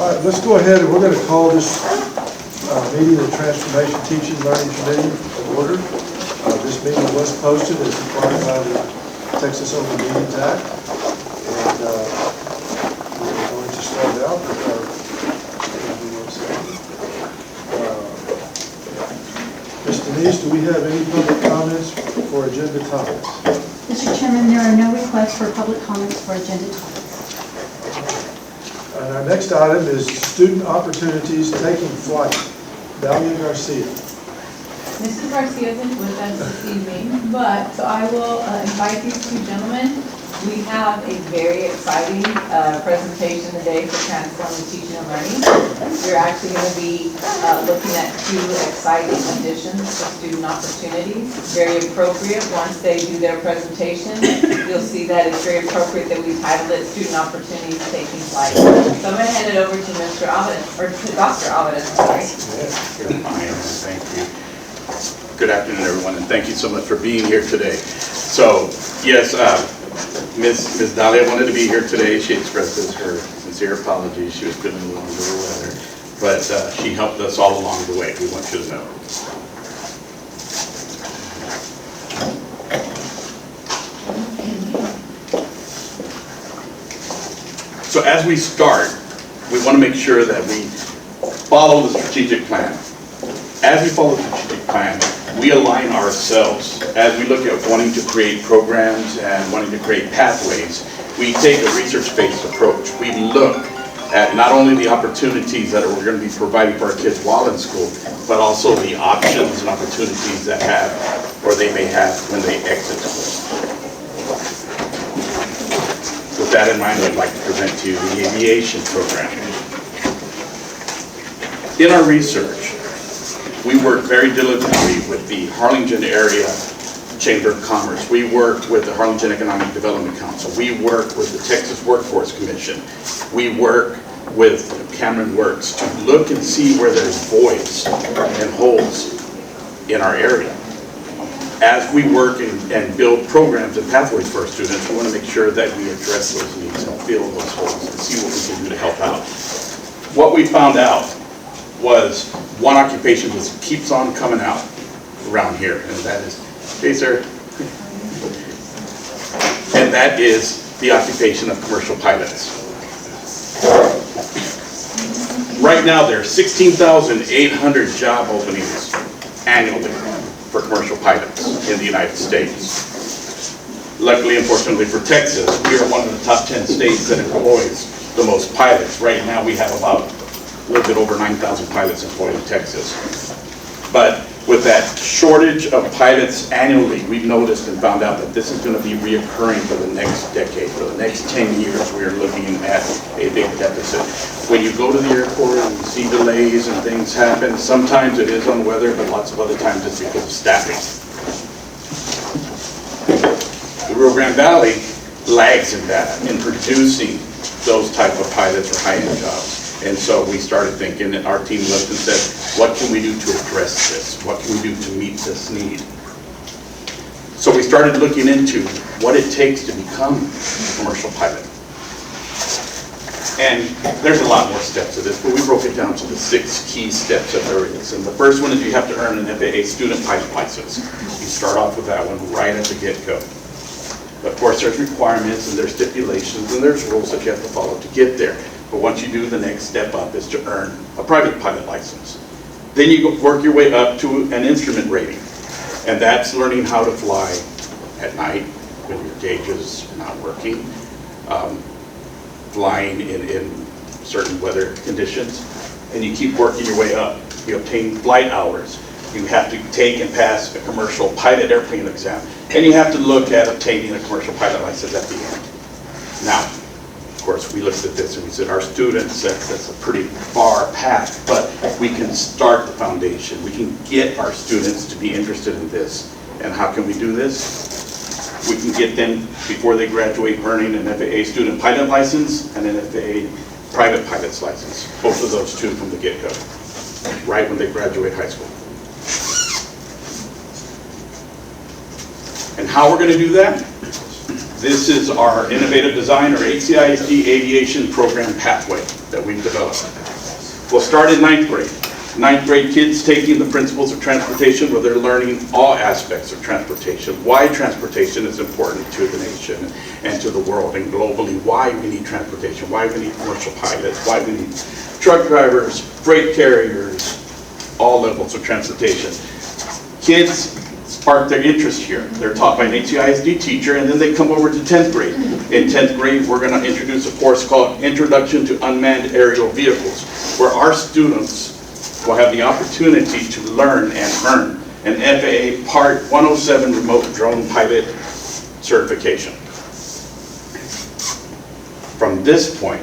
All right, let's go ahead and we're going to call this meeting of the Transformation Teaching Learning Committee to order. This meeting was posted as required by the Texas Open Meetings Act. And we're going to start out with our Ms. Denise, do we have any public comments for agenda topics? Mr. Chairman, there are no requests for public comments for agenda topics. And our next item is student opportunities taking flight. Dalia Garcia. Mrs. Garcia isn't with us this evening, but so I will invite these two gentlemen. We have a very exciting presentation today for Transforming Teaching and Learning. We're actually going to be looking at two exciting additions to student opportunities. Very appropriate. Once they do their presentation, you'll see that it's very appropriate that we titled it Student Opportunities Taking Flight. So I'm going to hand it over to Mr. Alvarez, or to Dr. Alvarez, sorry. Thank you. Good afternoon, everyone, and thank you so much for being here today. So, yes, Ms. Dalia wanted to be here today. She expresses her sincere apologies. She was feeling a little under the weather, but she helped us all along the way. We want you to know. So as we start, we want to make sure that we follow the strategic plan. As we follow the strategic plan, we align ourselves as we look at wanting to create programs and wanting to create pathways. We take a research-based approach. We look at not only the opportunities that we're going to be providing for our kids while in school, but also the options and opportunities that have, or they may have when they exit school. With that in mind, I'd like to present to you the aviation program. In our research, we work very diligently with the Harlingen Area Chamber of Commerce. We work with the Harlingen Economic Development Council. We work with the Texas Workforce Commission. We work with Cameron Works to look and see where there's voids and holes in our area. As we work and build programs and pathways for our students, we want to make sure that we address those needs and fill those holes and see what we can do to help out. What we found out was one occupation just keeps on coming out around here, and that is, hey sir, and that is the occupation of commercial pilots. Right now there are 16,800 job openings annually for commercial pilots in the United States. Luckily and fortunately for Texas, we are one of the top 10 states that employs the most pilots. Right now we have about a little bit over 9,000 pilots employed in Texas. But with that shortage of pilots annually, we've noticed and found out that this is going to be reoccurring for the next decade. For the next 10 years, we are looking at a big deficit. When you go to the airport and you see delays and things happen, sometimes it is on weather, but lots of other times it's because of staffing. The Rio Grande Valley lags in that, in producing those type of pilots or high-end jobs. And so we started thinking, and our team looked and said, what can we do to address this? What can we do to meet this need? So we started looking into what it takes to become a commercial pilot. And there's a lot more steps to this, but we broke it down to the 6 key steps that there is. And the first one is you have to earn an FAA student pilot license. You start off with that one right at the get-go. Of course, there's requirements and there's stipulations and there's rules that you have to follow to get there. But once you do, the next step up is to earn a private pilot license. Then you work your way up to an instrument rating. And that's learning how to fly at night when your gauges are not working, flying in certain weather conditions. And you keep working your way up. You obtain flight hours. You have to take and pass a commercial pilot airplane exam. And you have to look at obtaining a commercial pilot license at the end. Now, of course, we looked at this and we said, our students, that's a pretty far path, but we can start the foundation. We can get our students to be interested in this. And how can we do this? We can get them, before they graduate, earning an FAA student pilot license and an FAA private pilot's license. Both of those two from the get-go, right when they graduate high school. And how we're going to do that? This is our innovative design, or HCISD aviation program pathway that we've developed. We'll start in 9th grade. 9th grade kids taking the principles of transportation, where they're learning all aspects of transportation, why transportation is important to the nation and to the world and globally, why we need transportation, why we need commercial pilots, why we need truck drivers, freight carriers, all levels of transportation. Kids spark their interest here. They're taught by an HCISD teacher, and then they come over to 10th grade. In 10th grade, we're going to introduce a course called Introduction to Unmanned Aerial Vehicles, where our students will have the opportunity to learn and earn an FAA Part 107 remote drone pilot certification. From this point,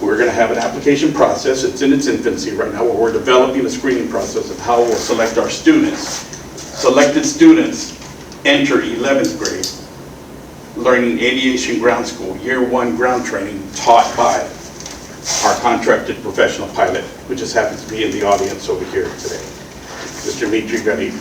we're going to have an application process. It's in its infancy right now, where we're developing a screening process of how we'll select our students. Selected students enter 11th grade, learning aviation ground school, year 1 ground training taught by our contracted professional pilot, who just happens to be in the audience over here today, Mr. Mitri Gadi.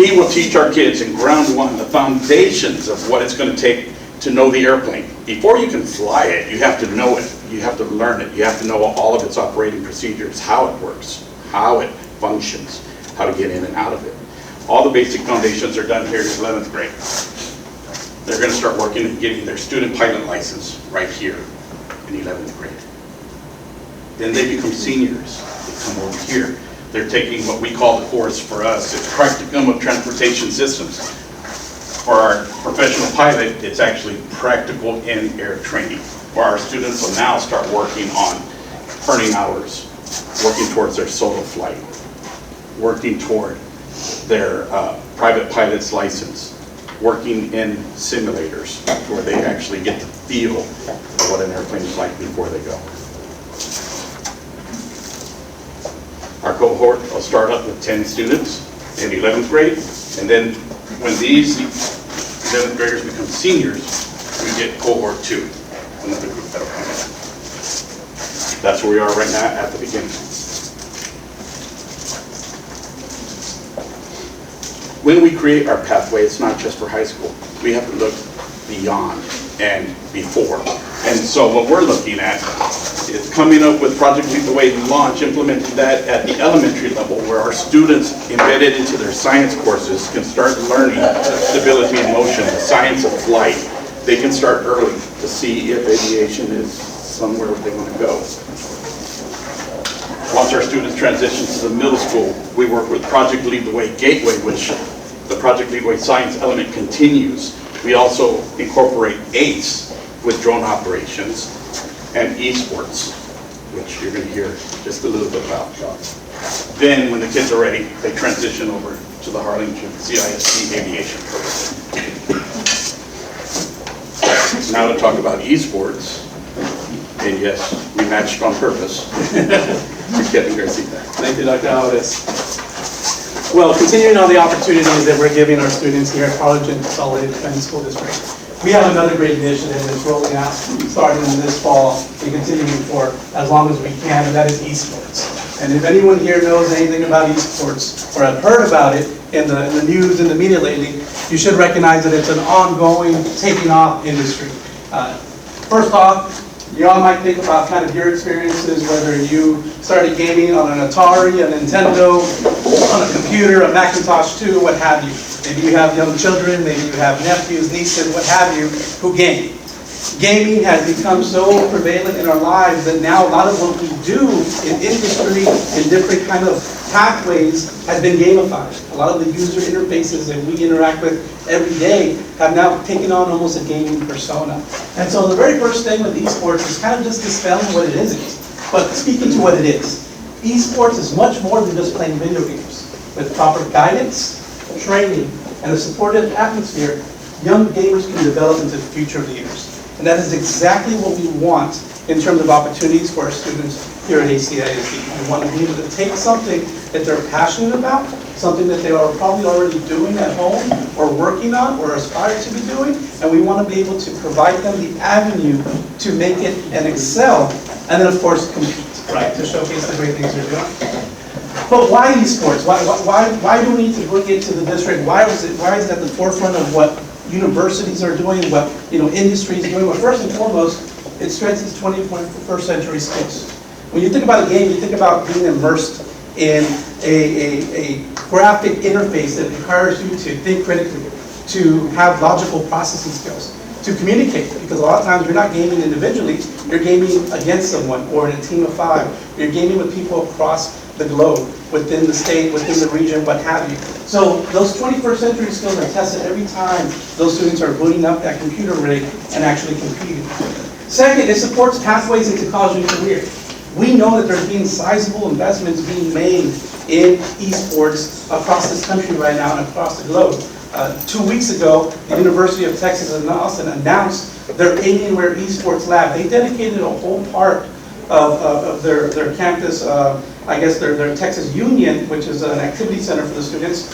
He will teach our kids in ground 1 the foundations of what it's going to take to know the airplane. Before you can fly it, you have to know it. You have to learn it. You have to know all of its operating procedures, how it works, how it functions, how to get in and out of it. All the basic foundations are done here in 11th grade. They're going to start working and getting their student pilot license right here in 11th grade. Then they become seniors. They come over here. They're taking what we call the course for us. It's Practicum of Transportation Systems. For our professional pilot, it's actually practical in-air training, where our students will now start working on earning hours, working towards their solo flight, working toward their private pilot's license, working in simulators where they actually get the feel of what an airplane is like before they go. Our cohort will start up with 10 students in 11th grade, and then when these 11th graders become seniors, we get cohort 2, another group that'll come in. That's where we are right now at the beginning. When we create our pathway, it's not just for high school. We have to look beyond and before. And so what we're looking at is coming up with Project Lead the Way launch, implementing that at the elementary level, where our students embedded into their science courses can start learning stability and motion, the science of flight. They can start early to see if aviation is somewhere they want to go. Once our students transition to the middle school, we work with Project Lead the Way Gateway, which the Project Lead the Way science element continues. We also incorporate ACE with drone operations and esports, which you're going to hear just a little bit about. Then, when the kids are ready, they transition over to the Harlingen CISD aviation program. Now to talk about esports, and yes, we matched on purpose. Kevin Garcia. Thank you, Dr. Alvarez. Well, continuing on the opportunities that we're giving our students here at Harlingen Consolidated Independent School District, we have another great initiative that's rolling out starting this fall and continuing for as long as we can, and that is esports. And if anyone here knows anything about esports or have heard about it in the news and the media lately, you should recognize that it's an ongoing, taking off industry. First off, you all might think about kind of your experiences, whether you started gaming on an Atari, a Nintendo, on a computer, a Macintosh 2, what have you. Maybe you have young children, maybe you have nephews, nieces, what have you, who game. Gaming has become so prevalent in our lives that now a lot of what we do in industry, in different kind of pathways, has been gamified. A lot of the user interfaces that we interact with every day have now taken on almost a gaming persona. And so the very first thing with esports is kind of just dispelling what it isn't, but speaking to what it is. Esports is much more than just playing video games. With proper guidance, training, and a supportive atmosphere, young gamers can develop into the future leaders. And that is exactly what we want in terms of opportunities for our students here at ACISD. We want to be able to take something that they're passionate about, something that they are probably already doing at home or working on or aspire to be doing, and we want to be able to provide them the avenue to make it and excel, and then of course compete, right, to showcase the great things they're doing. But why esports? Why do we need to bring it to the district? Why is it at the forefront of what universities are doing, what industries are doing? Well, first and foremost, it strengthens 21st century skills. When you think about a game, you think about being immersed in a graphic interface that requires you to think critically, to have logical processing skills, to communicate, because a lot of times you're not gaming individually, you're gaming against someone or in a team of 5. You're gaming with people across the globe, within the state, within the region, what have you. So those 21st century skills are tested every time those students are booting up that computer rig and actually competing. Second, it supports pathways into college and career. We know that there's being sizable investments being made in esports across this country right now and across the globe. 2 weeks ago, the University of Texas in Austin announced their Alienware Esports Lab. They dedicated a whole part of their campus, I guess their Texas Union, which is an activity center for the students,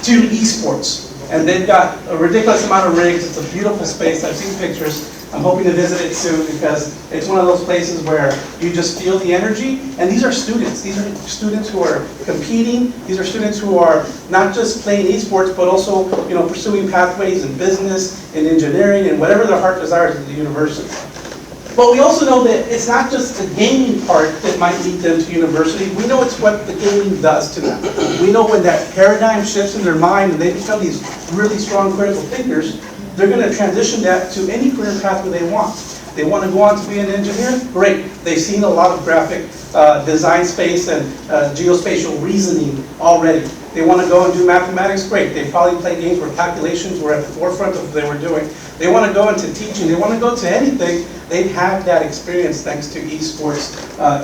to esports. And they've got a ridiculous amount of rigs. It's a beautiful space. I've seen pictures. I'm hoping to visit it soon because it's one of those places where you just feel the energy. And these are students. These are students who are competing. These are students who are not just playing esports, but also pursuing pathways in business, in engineering, and whatever their heart desires at the university. But we also know that it's not just the gaming part that might lead them to university. We know it's what the gaming does to them. We know when that paradigm shifts in their mind and they become these really strong critical thinkers, they're going to transition that to any career pathway they want. They want to go on to be an engineer? Great. They've seen a lot of graphic design space and geospatial reasoning already. They want to go and do mathematics? Great. They probably play games where calculations were at the forefront of what they were doing. They want to go into teaching. They want to go to anything. They have that experience thanks to esports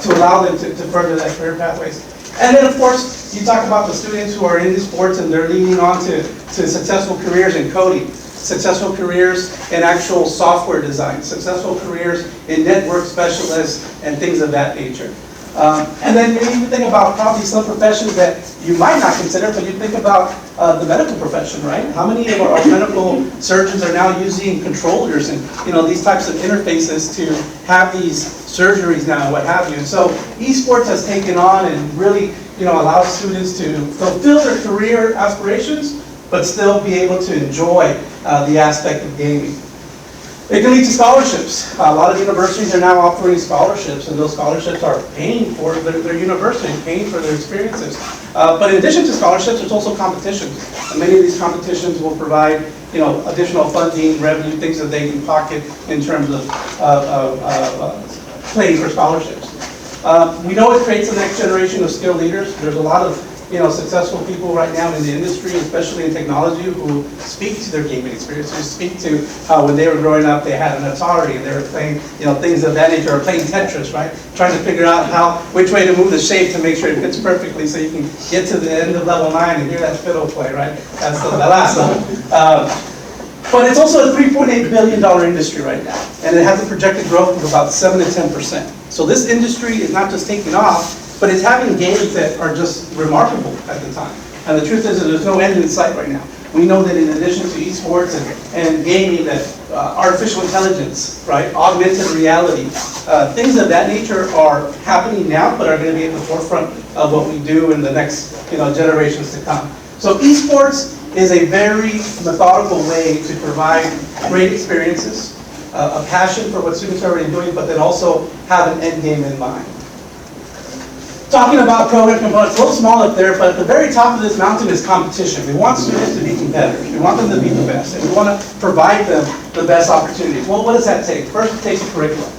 to allow them to further that career pathways. And then, of course, you talk about the students who are in sports and they're leading on to successful careers in coding, successful careers in actual software design, successful careers in network specialists and things of that nature. And then you even think about probably some professions that you might not consider, but you think about the medical profession, right? How many of our medical surgeons are now using controllers and these types of interfaces to have these surgeries now and what have you? And so esports has taken on and really allows students to fulfill their career aspirations, but still be able to enjoy the aspect of gaming. It can lead to scholarships. A lot of universities are now offering scholarships, and those scholarships are paying for their university, paying for their experiences. But in addition to scholarships, there's also competitions. And many of these competitions will provide additional funding, revenue, things that they can pocket in terms of playing for scholarships. We know it creates the next generation of skilled leaders. There's a lot of successful people right now in the industry, especially in technology, who speak to their gaming experiences, speak to how when they were growing up they had an Atari and they were playing things of that nature, or playing Tetris, right? Trying to figure out which way to move the shape to make sure it fits perfectly so you can get to the end of level 9 and hear that fiddle play, right? That's the last level. But it's also a $3.8 billion industry right now, and it has a projected growth of about 7 to 10%. So this industry is not just taking off, but it's having games that are just remarkable at the time. And the truth is that there's no end in sight right now. We know that in addition to esports and gaming, that artificial intelligence, right, augmented reality, things of that nature are happening now, but are going to be at the forefront of what we do in the next generations to come. So esports is a very methodical way to provide great experiences, a passion for what students are already doing, but then also have an end game in mind. Talking about program components, a little small up there, but at the very top of this mountain is competition. We want students to be competitors. We want them to be the best, and we want to provide them the best opportunities. Well, what does that take? First, it takes a curriculum.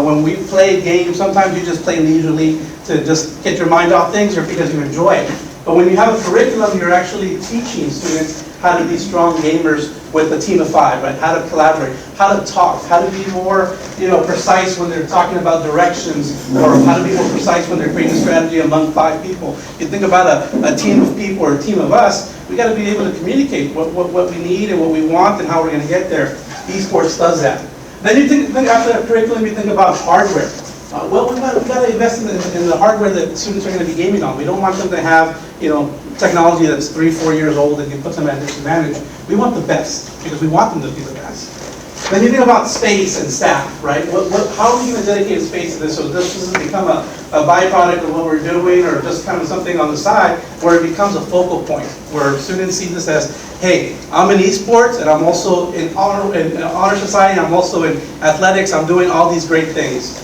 When we play games, sometimes you just play leisurely to just get your mind off things or because you enjoy it. But when you have a curriculum, you're actually teaching students how to be strong gamers with a team of 5, right? How to collaborate, how to talk, how to be more, precise when they're talking about directions, or how to be more precise when they're creating a strategy among 5 people. You think about a team of people or a team of us, we got to be able to communicate what we need and what we want and how we're going to get there. Esports does that. Then you think after the curriculum, you think about hardware. Well, we've got to invest in the hardware that students are going to be gaming on. We don't want them to have, technology that's 3-4 years old and can put them at a disadvantage. We want the best because we want them to be the best. Then you think about space and staff, right? How are we going to dedicate space to this so this doesn't become a byproduct of what we're doing or just kind of something on the side where it becomes a focal point, where students see this as, hey, I'm in esports and I'm also in honor society, I'm also in athletics, I'm doing all these great things.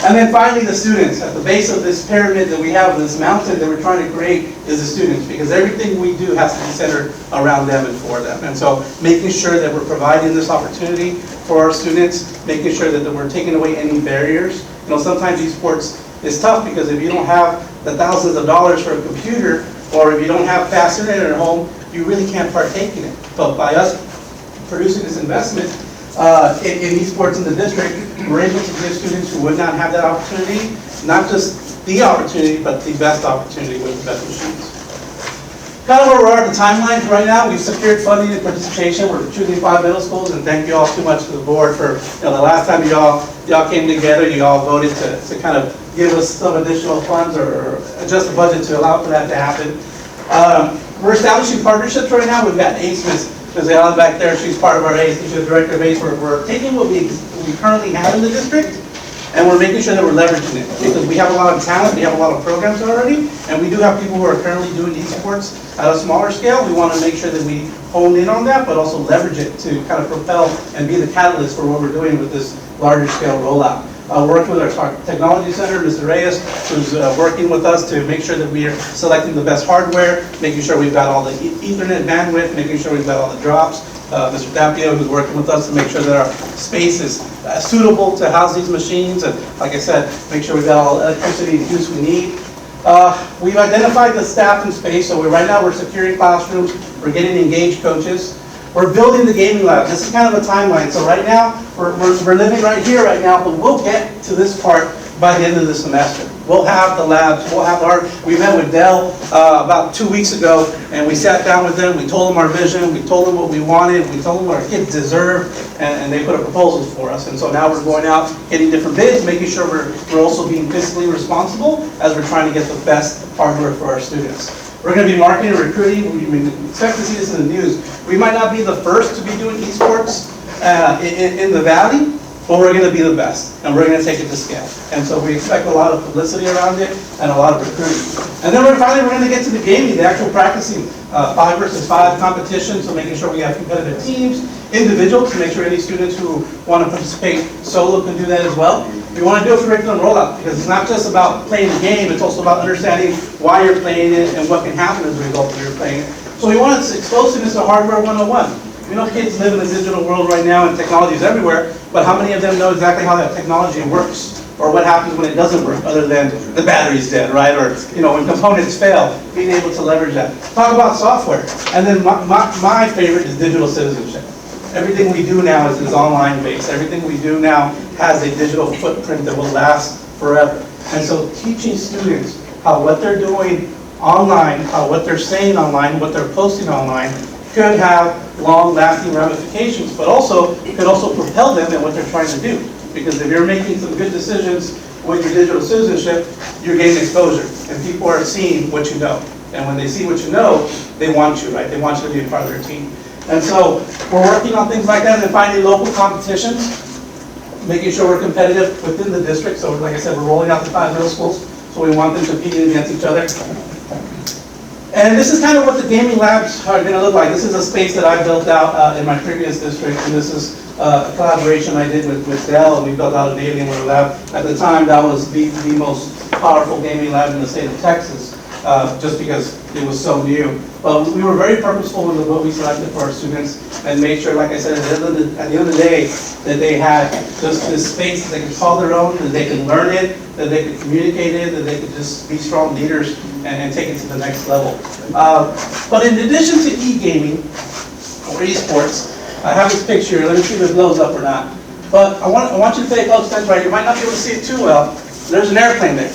And then finally, the students. At the base of this pyramid that we have, this mountain that we're trying to create, is the students, because everything we do has to be centered around them and for them. And so making sure that we're providing this opportunity for our students, making sure that we're taking away any barriers. You know, sometimes esports is tough because if you don't have the thousands of dollars for a computer, or if you don't have fast internet at home, you really can't partake in it. But by us producing this investment, in esports in the district, we're able to give students who would not have that opportunity, not just the opportunity, but the best opportunity with the best machines. Kind of where we are at the timeline right now, we've secured funding and participation. We're choosing 5 middle schools, and thank you all too much to the board for, the last time y'all came together, you all voted to kind of give us some additional funds or adjust the budget to allow for that to happen. We're establishing partnerships right now. We've got ACE, Ms. Allen back there, she's part of our ACE, she's the director of ACE. We're taking what we currently have in the district, and we're making sure that we're leveraging it. Because we have a lot of talent, we have a lot of programs already, and we do have people who are currently doing esports at a smaller scale. We want to make sure that we hone in on that, but also leverage it to kind of propel and be the catalyst for what we're doing with this larger scale rollout. Working with our technology center, Mr. Reyes, who's working with us to make sure that we are selecting the best hardware, making sure we've got all the Ethernet bandwidth, making sure we've got all the drops. Mr. Dapio, who's working with us to make sure that our space is suitable to house these machines, and like I said, make sure we've got all the electricity and use we need. We've identified the staff and space, so right now we're securing classrooms, we're getting engaged coaches. We're building the gaming lab. This is kind of a timeline. So right now, we're living right here right now, but we'll get to this part by the end of the semester. We'll have the labs, we'll have we met with Dell about 2 weeks ago, and we sat down with them, we told them our vision, we told them what we wanted, we told them what our kids deserve, and they put up proposals for us. And so now we're going out, getting different bids, making sure we're also being fiscally responsible as we're trying to get the best hardware for our students. We're going to be marketing and recruiting. We expect to see this in the news. We might not be the first to be doing esports in the Valley, but we're going to be the best, and we're going to take it to scale. And so we expect a lot of publicity around it and a lot of recruiting. And then finally, we're going to get to the gaming, the actual practicing 5 versus 5 competition, so making sure we have competitive teams, individuals, to make sure any students who want to participate solo can do that as well. We want to do a curriculum rollout, because it's not just about playing the game, it's also about understanding why you're playing it and what can happen as a result of your playing it. So we want to expose students to Hardware 101. We know kids live in a digital world right now and technology is everywhere, but how many of them know exactly how that technology works? Or what happens when it doesn't work, other than the battery's dead, right? Or when components fail, being able to leverage that. Talk about software. And then my favorite is digital citizenship. Everything we do now is online based. Everything we do now has a digital footprint that will last forever. And so teaching students how what they're doing online, how what they're saying online, what they're posting online, could have long-lasting ramifications, but could also propel them in what they're trying to do. Because if you're making some good decisions with your digital citizenship, you're getting exposure, and people are seeing what you know. And when they see what you know, they want you, right? They want you to be a part of their team. And so we're working on things like that and finding local competitions, making sure we're competitive within the district. So like I said, we're rolling out the 5 middle schools, so we want them competing against each other. And this is kind of what the gaming labs are going to look like. This is a space that I built out in my previous district, and this is a collaboration I did with Dell, and we built out an Alienware lab. At the time, that was the most powerful gaming lab in the state of Texas, just because it was so new. But we were very purposeful with what we selected for our students, and made sure, like I said, at the end of the day, that they had just this space that they could call their own, that they could learn it, that they could communicate it, that they could just be strong leaders and take it to the next level. But in addition to e-gaming, or esports, I have this picture. Let me see if it blows up or not. But I want you to pay close attention, right? You might not be able to see it too well. There's an airplane there.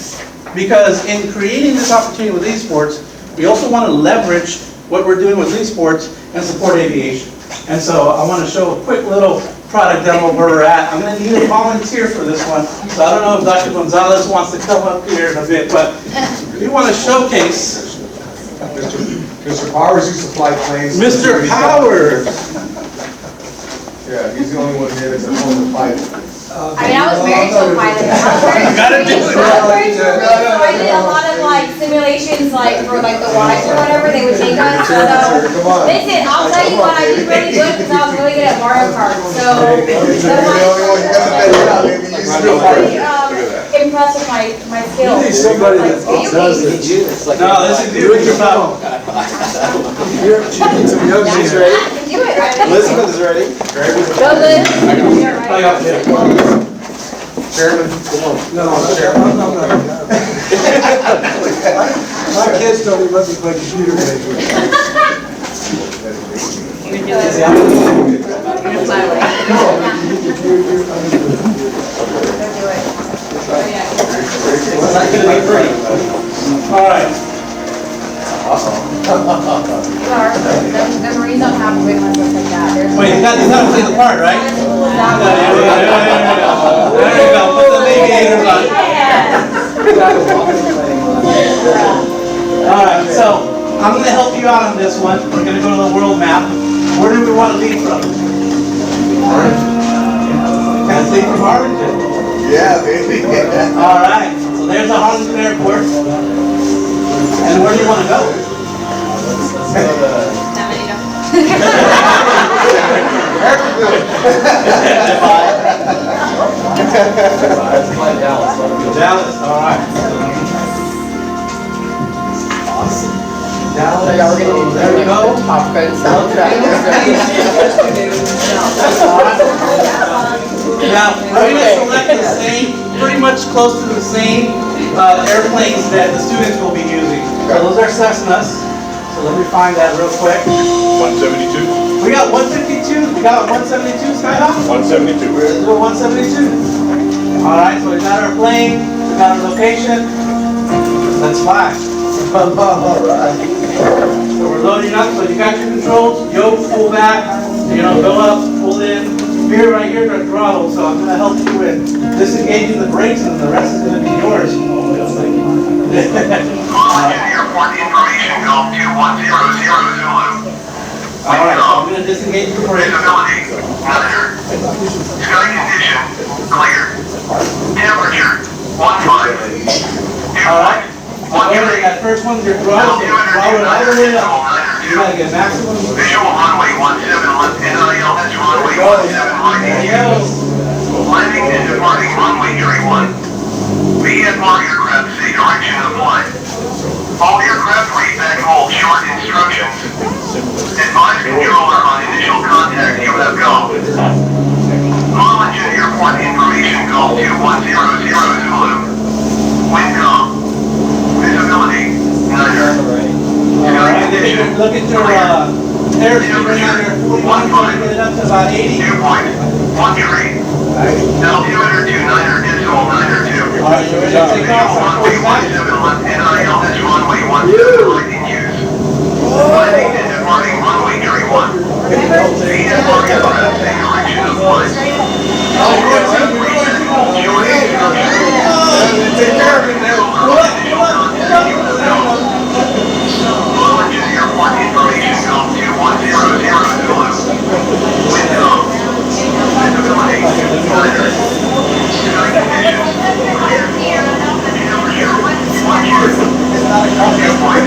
Because in creating this opportunity with esports, we also want to leverage what we're doing with esports and support aviation. And so I want to show a quick little product demo where we're at. I'm going to need a volunteer for this one. So I don't know if Dr. Gonzalez wants to come up here in a bit, but we want to showcase Mr. Powers used to fly planes. Mr. Powers. Yeah, he's the only one here that's a former pilot. I mean, I was married to a pilot. I was married to a pilot, so I did a lot of like simulations, like for like the wives or whatever, they would take us. So, listen, I'll tell you what, I did really good because I was really good at Mario Kart. So, impressed with my skills. You need somebody that does it. No, this is you. It's about. She needs some young I people. can do it, right? Elizabeth is ready. Go good. Play up there. Chairman, come on. No, I'm not. My kids don't even let me play computer games. All right. The Marines don't have big ones like that. Wait, you got to play the part, right? There you go. Put the aviators on. All right, so I'm going to help you out on this one. We're going to go to the world map. Where do we want to leave from? Let's leave from Harlingen. Yeah, baby. All right, so there's the Harlingen Airport. And where do you want to go? Dallas, all right. Awesome. Dallas, there we go. Top Gun soundtrack. Now, we're going to select the same, pretty much close to the same airplanes that the students will be using. So those are Cessnas. So let me find that real quick. 172? We got 152. We got 172 Skyhawk. 172. We're 172. All right, so we got our plane. We got our location. Let's fly. All right. So we're loading up. So you got your controls. Yoke, pull back. You know, go up, pull in. Here, right here, the throttle. So I'm going to help you with disengaging the brakes, and the rest is going to be yours. Airport information Golf 2100 Zulu. All right, so I'm going to disengage the brakes. Visibility, monitor. Sky condition, clear. Temperature, 15. All right. Remember, that first one's your throttle. So throttle it all the way up. You got to get maximum. Visual runway 17 left, NIL has runway 17 There you right. go. Landing and departing runway 31. VFR aircraft say direction of flight. All aircraft read back hold short instructions. Advise controller on initial contact you have gone. Harlingen Airport information Golf 2100 Zulu. Windcom. Visibility, neither. All right, look at your airspeed right now. You're 41, trying to get it up to about 80. Dew point, 1 degree. Altimeter 29er, decimal 92. All right, you ready to take off? Runway 17 left, NIL has runway 17 right in use. Landing and departing runway 31. VFR aircraft say direction of flight. All aircraft read back hold short instructions. Take care of it now. Harlingen Airport information Golf 2100 Zulu. Windcom. Visibility, neither. Sky conditions, clear. Temperature, 1 Airport,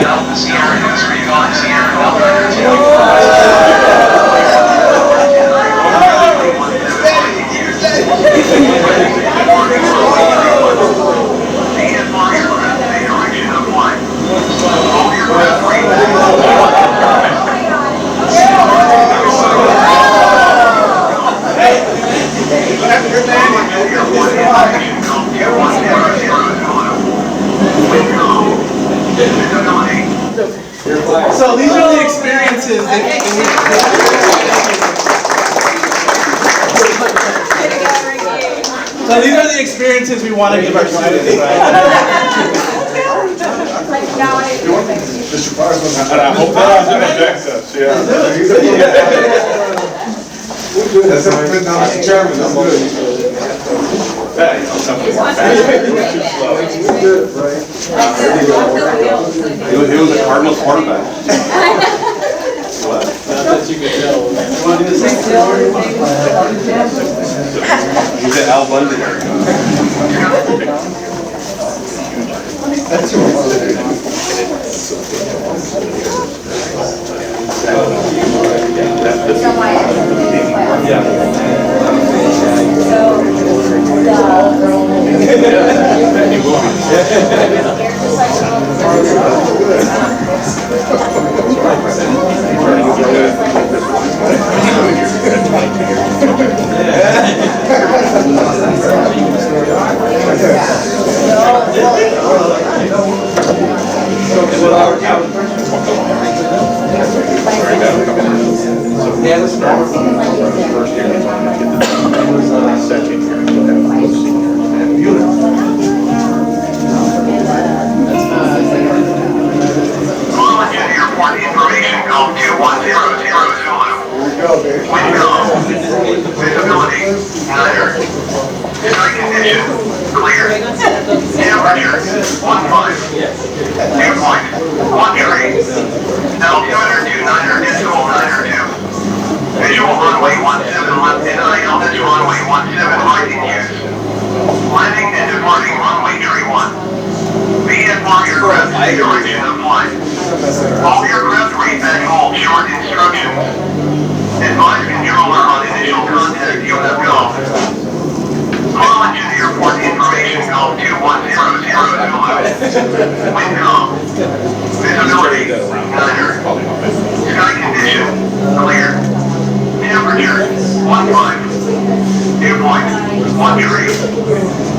Alpha Sierra News Recon Sierra Delta 2. So these are the experiences that so these are the experiences we want to give our students, right? Mr. Parsons. And I hope that doesn't affect us, yeah. That's good, now, Mr. Chairman, that's good. Yeah, you know, something more fast. Too slow. Good, right? He was a Cardinals quarterback. Not that you could tell. Want to do the same thing? He's at Al Bundy. That's Airport information code 2100 Zulu. Wind calm. Visibility, niner. Sky condition, clear. Temperature, 15. Dew point, 1 degree. Altimeter 29er, decimal 92. Visual runway 17 left NI, Altitude runway 17 right in use. Landing and departing runway 31. VFR aircraft in the direction of flight. All aircraft read back hold short instructions. Advise controller on initial contact UFGov. Call engine airport information code 2100 Zulu. Wind calm. Visibility, niner. Sky condition, clear. Temperature, 15. Dew point, 1 degree.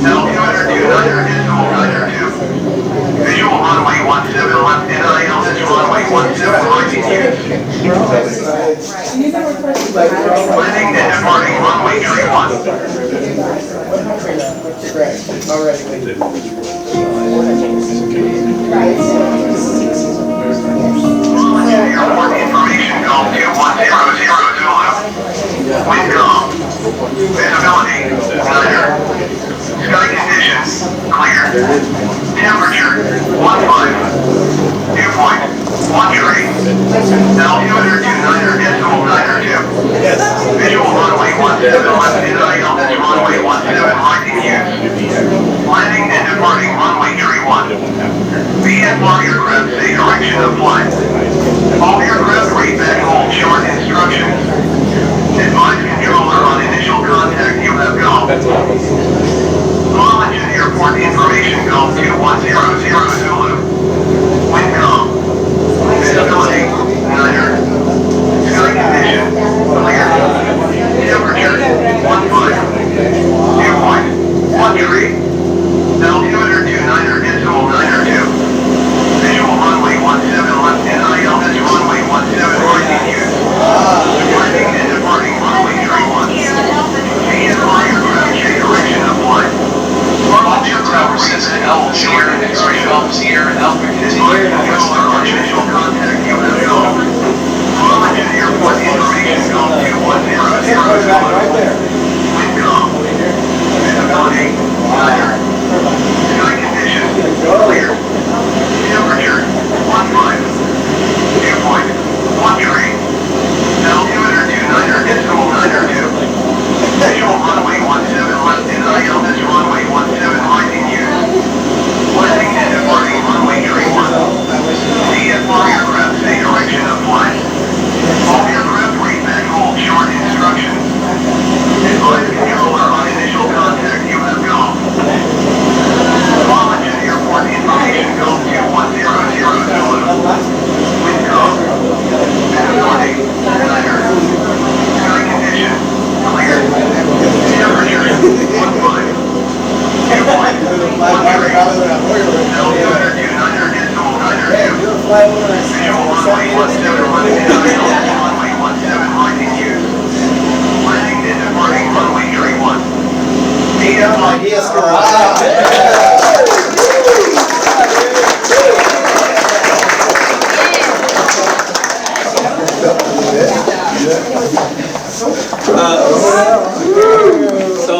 Altimeter 29er, decimal 92. Visual runway 17 left NI, altitude runway 17 right in use. Landing and departing runway 31. Airport information code 2100 Zulu. Wind calm. Visibility, niner. Sky conditions, clear. Temperature, 15. Dew point, 1 degree. Altimeter 29er, decimal 92. Visual runway 17 left NI, altitude runway 17 right in use. Landing and departing runway 31. VFR aircraft in the direction of flight. All aircraft read back hold short instructions. Advise controller on initial contact UFGov. Call engine airport information code 2100 Zulu. Wind calm. Visibility, niner. Sky condition, clear. Temperature, 15. Dew point, 1 degree. Altimeter 29er, decimal 92. Visual runway 17 left NI, altitude runway 17 right in use. Landing and departing runway 31. VFR aircraft in the direction of flight. All aircraft represent L short and X-ray office here and Alpha continuing on initial contact UFGov. Call engine airport information code 2100 Zulu. Wind calm. Visibility, niner. Sky condition, clear. Temperature, 15. Dew point, 1 degree. Altimeter 29er, decimal 92. Visual runway 17 left NI, altitude runway 17 right in use. Landing and departing runway 31. VFR aircraft in the direction of flight. All aircraft read back hold short instructions. Advise controller on initial contact UFGov. Call engine airport information code 2100 Zulu. Wind calm. Visibility, niner. Sky condition, clear. Temperature, 15. Dew point, 1 degree. Altimeter 29er, decimal 92. Visual runway 17 left NI, altitude runway 17 right in use. Landing and departing runway 31. Ideas garage. So,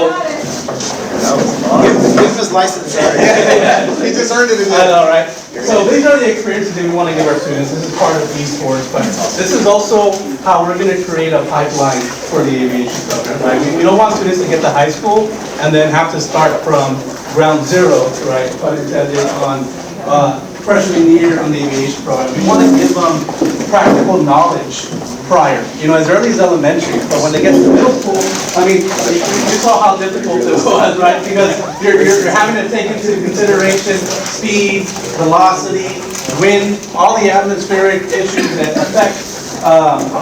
Give him his license. He just earned it I again. know, right? So these are the experiences that we want to give our students. This is part of esports, but this is also how we're going to create a pipeline for the aviation program, right? We don't want students to get to high school and then have to start from ground zero, right? Pun intended, on freshman year on the aviation program. We want to give them practical knowledge prior, as early as elementary, but when they get to middle school, I mean, you saw how difficult it was, right? Because you're having to take into consideration speed, velocity, wind, all the atmospheric issues that affect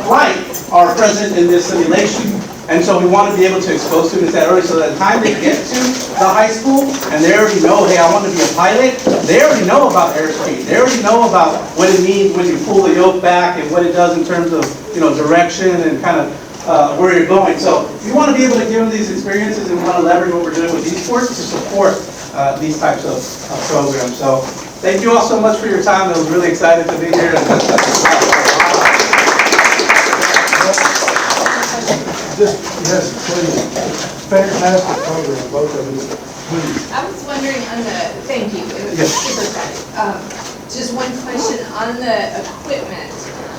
flight are present in this simulation. And so we want to be able to expose students that early so that the time they get to the high school and they already know, hey, I want to be a pilot, they already know about airspeed. They already know about what it means when you pull the yoke back and what it does in terms of, direction and kind of where you're going. So we want to be able to give them these experiences and we want to leverage what we're doing with esports to support these types of programs. So thank you all so much for your time. I was really excited to be here. Yes, please. Fantastic program, both of you. Please. I was wondering thank you, it was Yes. super exciting. Just one question on the equipment.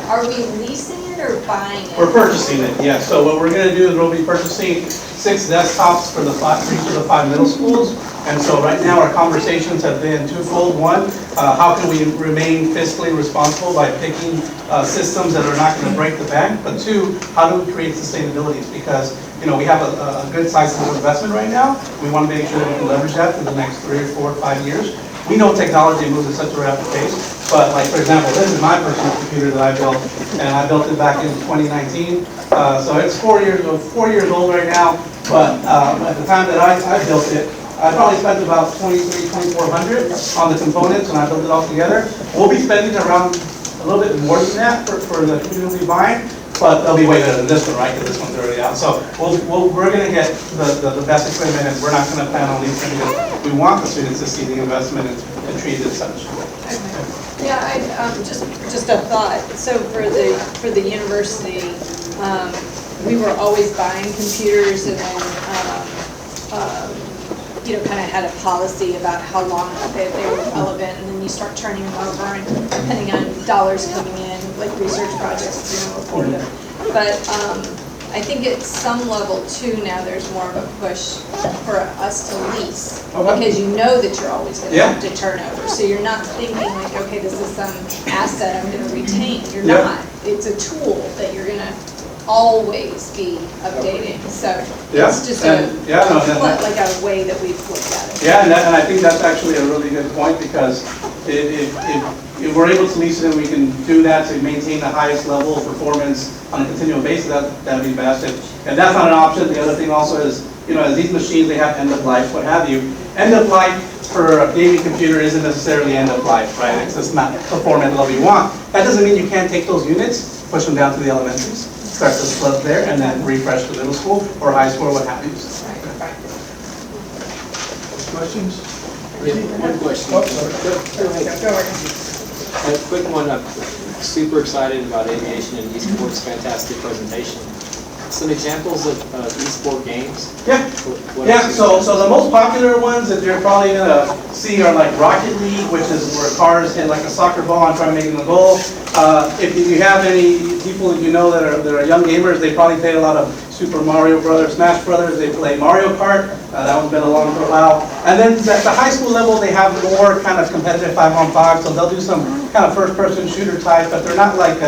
Are we leasing it or buying it? We're purchasing it, yes. So what we're going to do is we'll be purchasing 6 desktops for each of the 5 middle schools. And so right now our conversations have been twofold. One, how can we remain fiscally responsible by picking systems that are not going to break the bank? But 2, how do we create sustainability? Because we have a good sizable investment right now. We want to make sure that we can leverage that for the next 3 or 4 or 5 years. We know technology moves at such a rapid pace, but like for example, this is my personal computer that I built, and I built it back in 2019. So it's 4 years old right now, but at the time that I built it, I probably spent about $2,400 on the components when I built it all together. We'll be spending around a little bit more than that for the computer we'll be buying, but they'll be way better than this one, right? Because this one's already out. So we're going to get the best equipment, and we're not going to plan on leasing because we want the students to see the investment and treat it as such. Yeah, just a thought. So for the university, we were always buying computers and then kind of had a policy about how long they were relevant, and then you start turning them over, and depending on dollars coming in, like research projects, report them. But I think at some level too now there's more of a push for us to lease, because you know that you're always going to have to turn over. So you're not thinking like, okay, this is some asset I'm going to retain. You're not. It's a tool that you're going to always be updating. So it's just like a way that we've looked at it. Yeah, and I think that's actually a really good point, because if we're able to lease it and we can do that to maintain the highest level of performance on a continual basis, that'd be best. If that's not an option, the other thing also is, as these machines, they have end of life, what have you. End of life for a gaming computer isn't necessarily end of life, right? It's just not perform at the level you want. That doesn't mean you can't take those units, push them down to the elementaries, start the split there, and then refresh the middle school or high school, what have you. Questions? One question. Oh, sorry. A quick one. I'm super excited about aviation and esports. Fantastic presentation. Some examples of esport games? Yeah. What So the most popular ones that you're probably gonna see are like Rocket League, which is where cars hit like a soccer ball and try making a goal. If you have any people that that are young gamers, they probably play a lot of Super Mario Brothers, Smash Brothers. They play Mario Kart. That one's been along for a while. And then at the high school level, they have more kind of competitive 5-on-5. So they'll do some kind of first-person shooter type, but they're not like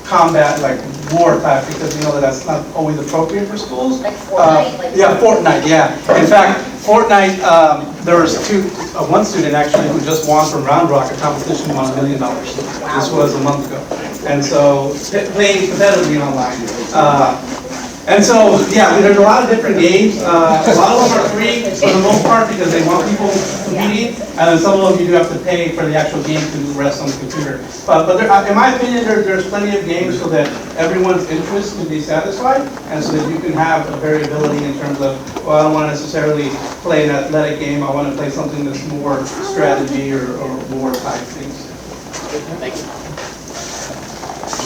combat, like war type, because we know that that's not always appropriate for schools. Like Fortnite? Yeah, Fortnite, yeah. In fact, Fortnite, there was one student actually who just won from Round Rock, a competition, won $1 million. This was a month ago. And so, playing competitively online. And so, yeah, there's a lot of different games. A lot of them are free for the most part because they want people competing. And then some of them you do have to pay for the actual game to rest on the computer. But there, in my opinion, there's plenty of games so that everyone's interest can be satisfied, and so that you can have a variability in terms of, well, I don't want to necessarily play an athletic game. I want to play something that's more strategy or war type things. Thank you.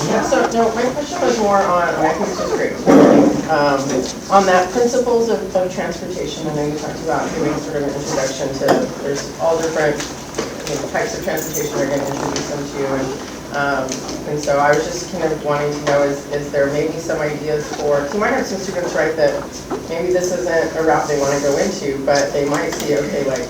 Yeah, so no, my question was more on, I think this is great. On that principles of transportation, I know you talked about doing sort of an introduction to, there's all different types of transportation they're gonna introduce them to. And so I was just kind of wanting to know, is there maybe some ideas for, you might have some students, right, that maybe this isn't a route they wanna go into, but they might see, okay, like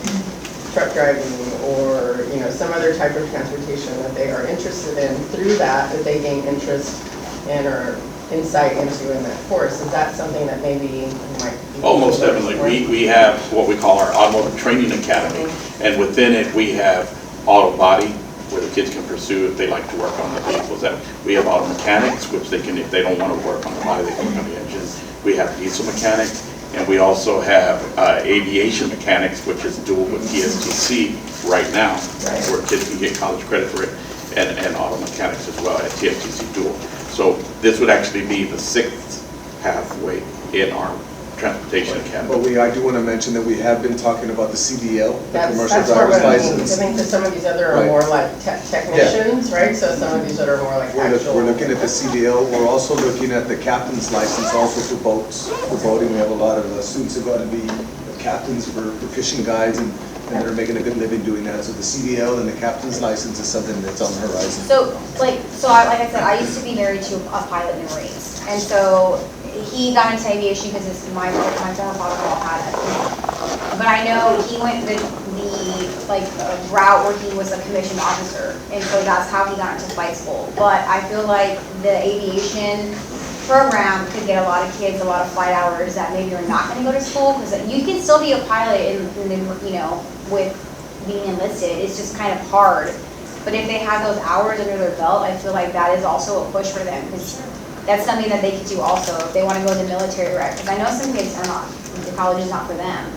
truck driving or, some other type of transportation that they are interested in through that they gain interest in or insight into in that course. Is that something that maybe you might be? Oh, most definitely. We have what we call our Automotive Training Academy, and within it, we have auto body, where the kids can pursue if they like to work on the vehicles. We have auto mechanics, which they can, if they don't want to work on the body, they can work on the engine. We have diesel mechanic, and we also have aviation mechanics, which is dual with TSTC right now, where kids can get college credit for it, and auto mechanics as well at TSTC dual. So this would actually be the 6th pathway in our Transportation Academy. But I do want to mention that we have been talking about the CDL, the commercial That's driver's what I mean. license. I think that some of these other are Right. more like technicians, right? So some of these that are more like actual. We're looking at the CDL. We're also looking at the captain's license also for boats, for boating. We have a lot of students who are going to be captains for fishing guides, and they're making a good living doing that. So the CDL and the captain's license is something that's on the horizon. So, like I said, I used to be married to a pilot in the Marines. And so he got into aviation because my former father-in-law had it. But I know he went the route where he was a commissioned officer. And so that's how he got into flight school. But I feel like the aviation program could get a lot of kids a lot of flight hours that maybe are not going to go to school, because you can still be a pilot with being enlisted. It's just kind of hard. But if they have those hours under their belt, I feel like that is also a push for them, because that's something that they could do also if they want to go the military route. Because I know some kids are not, the college is not for them.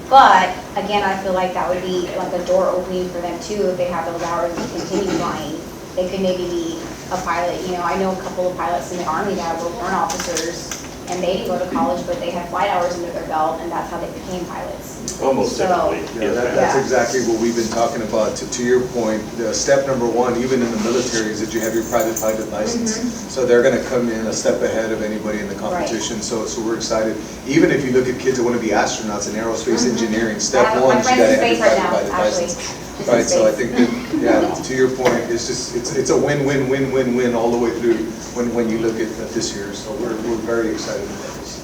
But again, I feel like that would be like a door opening for them too if they have those hours to continue flying. They could maybe be a pilot. I know a couple of pilots in the Army that were warrant officers, and they didn't go to college, but they had flight hours under their belt, and that's how they became pilots. Almost definitely. Yeah, that's exactly what we've been talking about. To your point, the step number one, even in the military, is that you have your private pilot license. So they're going to come in a step ahead of anybody in the competition. So we're excited. Even if you look at kids that want to be astronauts in aerospace engineering, step one, you got to have your private pilot license. Right, so I think that, to your point, it's just, it's a win-win-win-win-win all the way through when you look at this year. So we're very excited about this.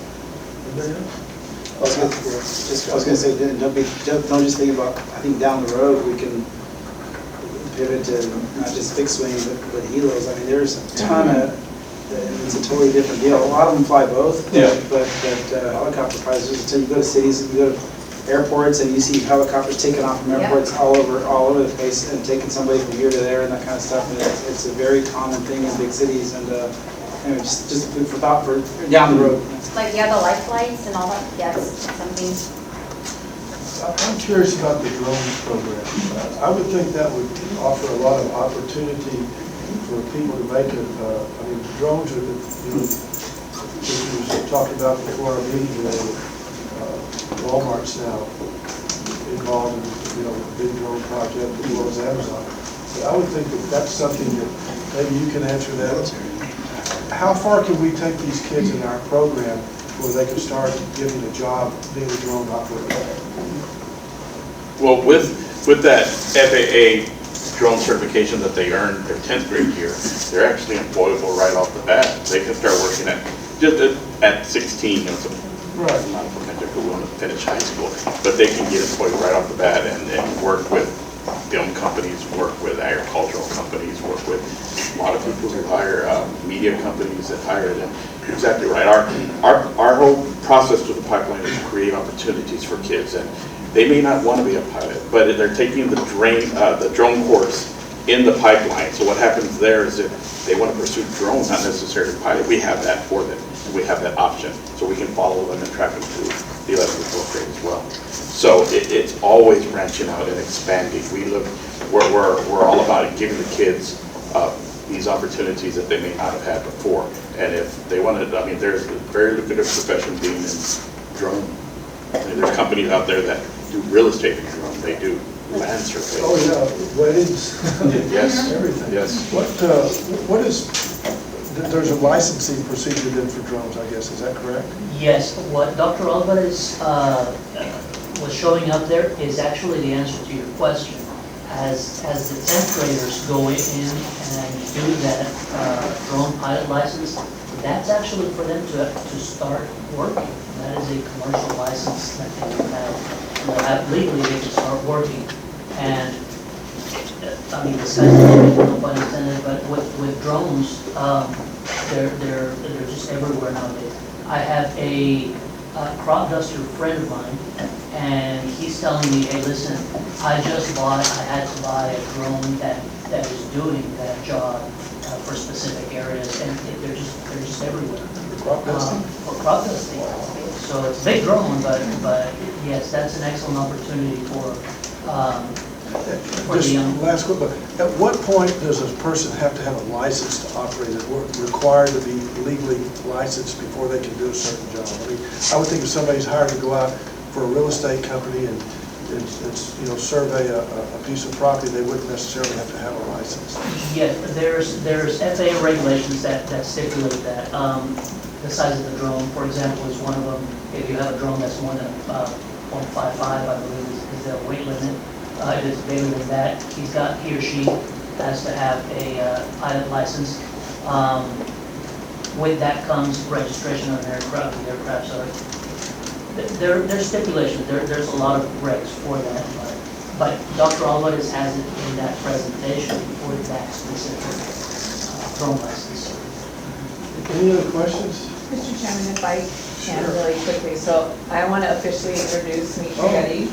I was going to say, don't just think about, I think down the road, we can pivot to not just fixed wing, but helos. I mean, there's a ton of, it's a totally different deal. A lot of them fly both, but helicopter pilots, until you go to cities, you go to airports, and you see helicopters taking off from airports all over the place and taking somebody from here to there and that kind of stuff. And it's a very common thing in big cities, and anyway, just food for thought for down the road. Like the life flights and all that, yes, something. I'm curious about the drones program. I would think that would offer a lot of opportunity for people to make drones are we were talking about before our meeting today. Walmart's now involved in the big drone project as well as Amazon. But I would think that that's something that maybe you can answer that. How far can we take these kids in our program where they can start getting a job being a drone operator? Well, with that FAA drone certification that they earned their 10th grade year, they're actually employable right off the bat. They can start working at 16. Right. Not a potential who want to finish high school, but they can get employed right off the bat and work with film companies, work with agricultural companies, work with a lot of people who hire media companies that hire them. You're exactly right. Our whole process through the pipeline is to create opportunities for kids, and they may not want to be a pilot, but they're taking the drone course in the pipeline. So what happens there is if they want to pursue drones, not necessarily pilot, we have that for them. We have that option, so we can follow them and track them through the 11th and 12th grade as well. So it's always branching out and expanding. We're all about giving the kids these opportunities that they may not have had before. And if they want to, there's a very lucrative profession being in drone. There's companies out there that do real estate in drone. They do land surveying. Oh yeah, weddings. Yes. Everything. Yes. What is? There's a licensing procedure then for drones, I guess. Is that correct? Yes. What Dr. Alvarez was showing up there is actually the answer to your question. as the 10th graders go in and do that drone pilot license, that's actually for them to start working. That is a commercial license that they can have legally they can start working. And I mean, the sky's the limit, no pun intended, but with drones, they're just everywhere nowadays. I have a crop duster friend of mine, and he's telling me, hey, listen, I had to buy a drone that is doing that job for specific areas, and they're just everywhere. Crop dusting? For crop dusting. So it's a big drone, but yes, that's an excellent opportunity for the Just young. last quick, but at what point does a person have to have a license to operate? Is it required to be legally licensed before they can do a certain job? I mean, I would think if somebody's hired to go out for a real estate company and survey a piece of property, they wouldn't necessarily have to have a license. Yes, there's FAA regulations that stipulate that. The size of the drone, for example, is one of them. If you have a drone that's more than 0.55, I believe is the weight limit. If it's bigger than that, he or she has to have a pilot license. With that comes registration of an aircraft. The aircrafts are, there's stipulations, there's a lot of regs for that. But Dr. Alvarez has it in that presentation for that specific drone license. Any other questions? Mr. Chairman, if I can really quickly, so I want to officially introduce Mitri Reddy.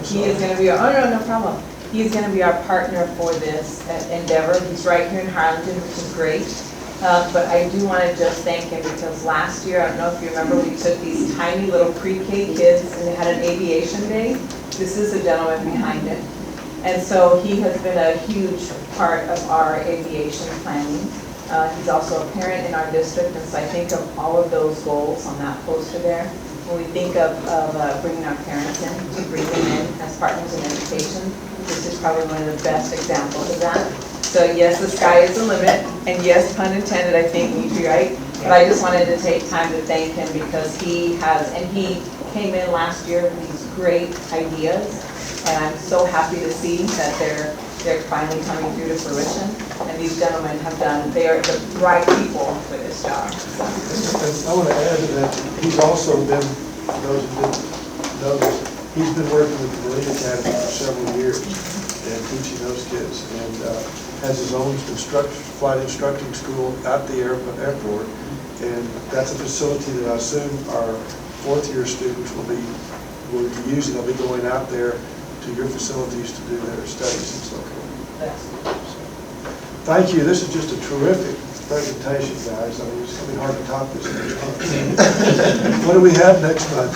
He is going to be, no problem. He's going to be our partner for this endeavor. He's right here in Harlingen, which is great. But I do want to just thank him because last year, I don't know if you remember, we took these tiny little pre-K kids and they had an aviation day. This is the gentleman behind it. And so he has been a huge part of our aviation planning. He's also a parent in our district, and so I think of all of those goals on that poster there. When we think of bringing our parents in, to bring them in as partners in education, this is probably one of the best examples of that. So yes, the sky is the limit, and yes, pun intended, I think, Mitri, right? But I just wanted to take time to thank him because he came in last year with these great ideas, and I'm so happy to see that they're finally coming through to fruition. And these gentlemen they are the right people for this job. And I want to add to that, he's also been, those who didn't know this, he's been working with the Marine Academy for several years and teaching those kids, and has his own flight instructing school at the airport. And that's a facility that I assume our fourth-year students will be using. They'll be going out there to your facilities to do their studies and so forth. Thank you. This is just a terrific presentation, guys. I mean, it's going to be hard to top this next month. What do we have next month?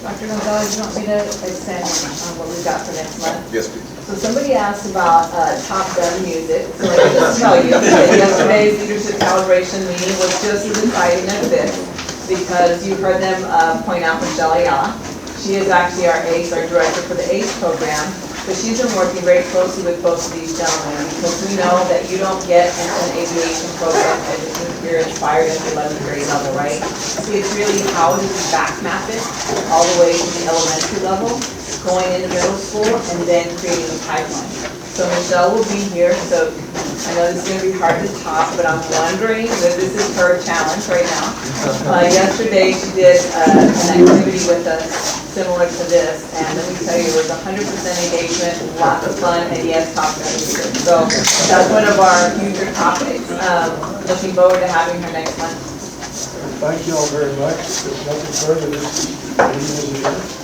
Dr. Gonzalez, you want me to extend on what we've got for next month? Yes, please. So somebody asked about Top Gun music. So I just tell you that yesterday's leadership calibration meeting was just as exciting as this because you heard them point out Michelle Ayala. She is actually our ACE, our director for the ACE program. But she's been working very closely with both of these gentlemen because we know that you don't get into an aviation program and you're inspired at the 11th grade level, right? It's really how do we back map it all the way to the elementary level, going into middle school, and then creating a pipeline. So Michelle will be here, so I know this is going to be hard to top, but I'm wondering that this is her challenge right now. Yesterday she did an activity with us similar to this, and let me tell you, it was 100% engagement, lots of fun, and yes, Top Gun music. So that's one of our future topics. Looking forward to having her next month. Thank you all very much. If there's nothing further, this meeting is adjourned.